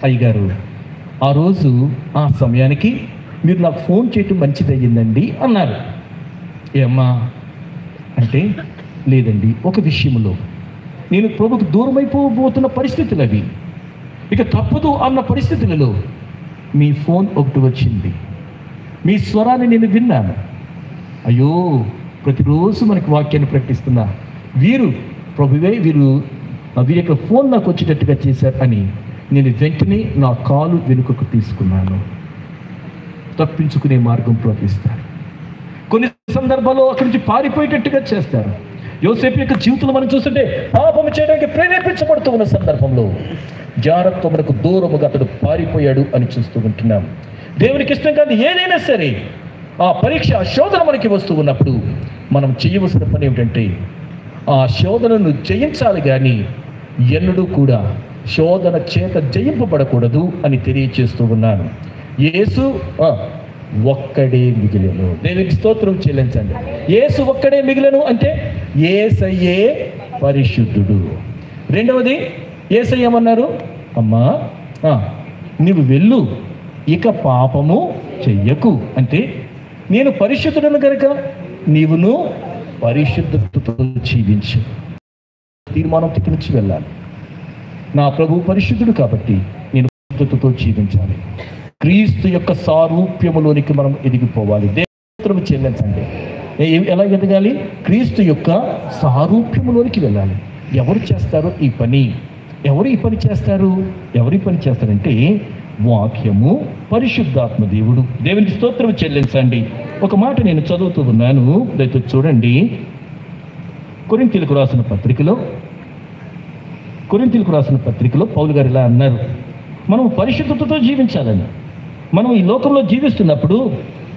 అయ్యగారు ఆ రోజు ఆ సమయానికి మీరు నాకు ఫోన్ చేయటం మంచిదయ్యిందండి అన్నారు. ఏమ్మా అంటే, లేదండి, ఒక విషయంలో నేను ప్రభుకు దూరం అయిపోబోతున్న పరిస్థితులు అవి, ఇక తప్పదు అన్న పరిస్థితులలో మీ ఫోన్ ఒకటి వచ్చింది, మీ స్వరాన్ని నేను విన్నాను. అయ్యో, ప్రతిరోజు మనకి వాక్యాన్ని ప్రకటిస్తున్నా వీరు ప్రభువే, వీరి యొక్క ఫోన్ నాకు వచ్చేటట్టుగా చేశారు అని నేను వెంటనే నా కాలు వెనుకకు తీసుకున్నాను. తప్పించుకునే మార్గం ప్రయత్నిస్తారు. కొన్ని సందర్భాల్లో అక్కడి నుంచి పారిపోయేటట్టుగా చేస్తారు. యోసేపు యొక్క జీవితంలో మనం చూస్తుంటే పాపం చేయడానికి ప్రేరేపించబడుతూ ఉన్న సందర్భంలో జాగ్రత్తమునకు దూరముగా అతడు పారిపోయాడు అని చూస్తూ ఉంటున్నాం. దేవునికి ఇష్టం కాదు ఏదైనా సరే, ఆ పరీక్ష, ఆ శోధన మనకి వస్తూ ఉన్నప్పుడు మనం చేయవలసిన పని ఏమిటంటే ఆ శోధనను జయించాలి, కానీ ఎన్నడూ కూడా శోధన చేత జయింపబడకూడదు అని తెలియచేస్తూ ఉన్నాను. యేసు ఒక్కడే మిగిలెను. దేవునికి స్తోత్రం చెల్లించండి. యేసు ఒక్కడే మిగిలెను అంటే యేసయ్యే పరిశుద్ధుడు. రెండవది, యేసయ్య ఏమన్నారు? అమ్మా నీవు వెళ్ళు, ఇక పాపము చెయ్యకు. అంటే నేను పరిశుద్ధుడను కనుక నీవును పరిశుద్ధతతో జీవించు. తీర్మానం నుంచి వెళ్ళాలి. నా ప్రభు పరిశుద్ధుడు కాబట్టి నేను పరిశుద్ధతతో జీవించాలి. క్రీస్తు యొక్క సారూప్యములోనికి మనం ఎదిగిపోవాలి. దేవుని చెల్లించండి. ఎలా ఎదగాలి? క్రీస్తు యొక్క సారూప్యములోనికి వెళ్ళాలి. ఎవరు చేస్తారు ఈ పని? ఎవరు ఈ పని చేస్తారు? ఎవరు ఈ పని చేస్తారంటే వాక్యము, పరిశుద్ధాత్మ దేవుడు. దేవునికి స్తోత్రం చెల్లించండి. ఒక మాట నేను చదువుతూ ఉన్నాను, దయచేసి చూడండి. కొరింథీయులకు రాసిన పత్రికలో పౌలు గారు ఇలా అన్నారు, మనం పరిశుద్ధతతో జీవించాలని. మనం ఈ లోకంలో జీవిస్తున్నప్పుడు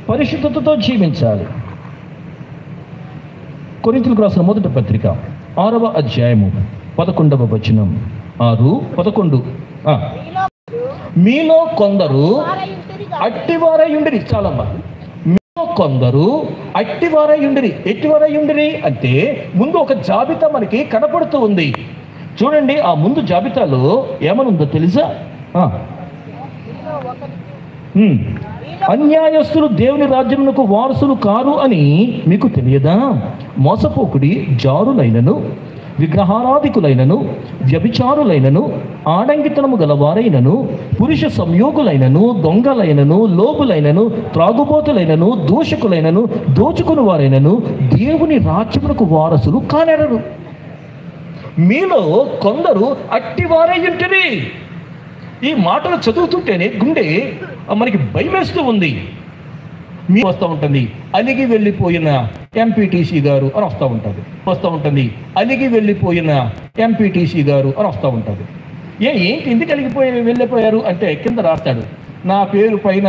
పరిశుద్ధతతో జీవించాలి. కొరింథీయులకు రాసిన మొదటి పత్రిక 6వ అధ్యాయము 11వ వచనం. 6:11 మీలో కొందరు అట్టివారై ఉండిరి. చాలమ్మా, మీలో కొందరు అట్టివారై ఉండిరి. ఎట్టివారై ఉండిరి అంటే ముందు ఒక జాబితా మనకి కనపడుతూ ఉంది. చూడండి, ఆ ముందు జాబితాలో ఏమనుందో తెలుసా? అన్యాయస్తులు దేవుని రాజ్యమునకు వారసులు కారు అని మీకు తెలియదా? మోసపోకుడి, జారులైనను, విగ్రహారాధికులైనను, వ్యభిచారులైనను, ఆడంగితనము గలవారైనను, పురుష సంయోగులైనను, దొంగలైనను, లోబులైనను, త్రాగుబోతులైనను, దూషకులైనను, దోచుకుని వారైనను దేవుని రాజ్యమునకు వారసులు కానెరరు. మీలో కొందరు అట్టివారై ఉంటిరి. ఈ మాటలు చదువుతుంటేనే గుండె మనకి భయమేస్తూ ఉంది. మీ వస్తూ ఉంటుంది, అలిగి వెళ్ళిపోయిన ఎంపీటీసీ గారు అని వస్తూ ఉంటుంది, అలిగి వెళ్ళిపోయిన ఎంపీటీసీ గారు అని వస్తూ ఉంటుంది. ఏంటి ఎందుకు వెళ్ళిపోయారు అంటే కింద రాస్తాడు, నా పేరు పైన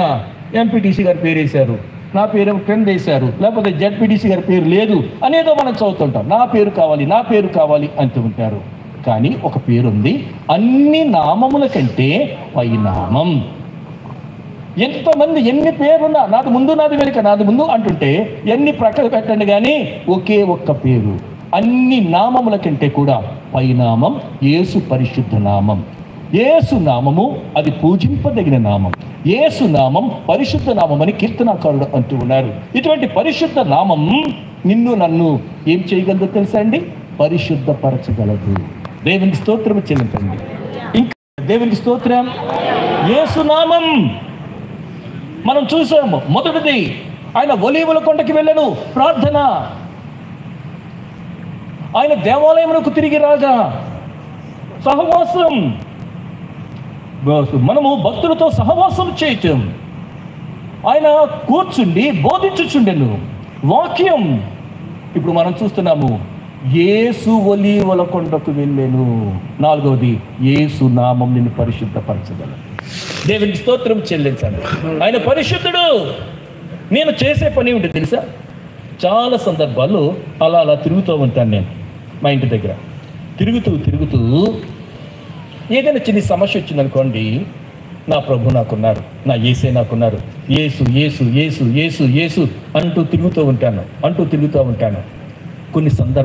ఎంపీటీసీ గారి పేరు వేశారు, నా పేరు క్రింద వేశారు, లేకపోతే జడ్పీటీసీ గారి పేరు లేదు అనేదో మనం చదువుతుంటాం. నా పేరు కావాలి అంటూ ఉంటారు. కానీ ఒక పేరు ఉంది, అన్ని నామముల కంటే పై నామం. ఎంతమంది ఎన్ని పేరున్నా నాది ముందు నాది వెనుక నాది ముందు అంటుంటే ఎన్ని ప్రక్కన పెట్టండి, కానీ ఒకే ఒక్క పేరు. అన్ని నామముల కంటే కూడా పైనామం యేసు పరిశుద్ధ నామం. యేసు నామము అది పూజింపదగిన నామం. యేసు నామం పరిశుద్ధ నామం అని కీర్తనాకారుడు అంటూ ఉన్నారు. ఇటువంటి పరిశుద్ధ నామం నిన్ను నన్ను ఏం చేయగలదో తెలుసా అండి? పరిశుద్ధపరచగలదు. దేవునికి స్తోత్రం చెల్లించండి. ఇంకా దేవునికి స్తోత్రం. యేసు నామం మనం చూసాము. మొదటిది, ఆయన ఒలీవల కొండకి వెళ్ళను, ప్రార్థన. ఆయన దేవాలయమునకు తిరిగి రాగా సహవాసం. మనము భక్తులతో సహవాసం చేయటం. ఆయన కూర్చుండి బోధించుచుండెను వాక్యం. ఇప్పుడు మనం చూస్తున్నాము, యేసు ఒలీవల కొండకు వెళ్ళెను. 4వది, యేసు నామం నిన్ను పరిశుద్ధపరచగలదు. దేవునికి స్తోత్రం చెల్లించండి. ఆయన పరిశుద్ధుడు. నేను చేసే పని ఏమిటి తెలుసా? చాలా సందర్భాల్లో అలా తిరుగుతూ ఉంటాను. నేను మా ఇంటి దగ్గర తిరుగుతూ ఏదైనా చిన్న సమస్య వచ్చిందనుకోండి, నా ప్రభు నాకున్నారు, నా యేసే నాకున్నారు, యేసు యేసు యేసు యేసు యేసు అంటూ తిరుగుతూ ఉంటాను. కొన్ని సందర్భాలు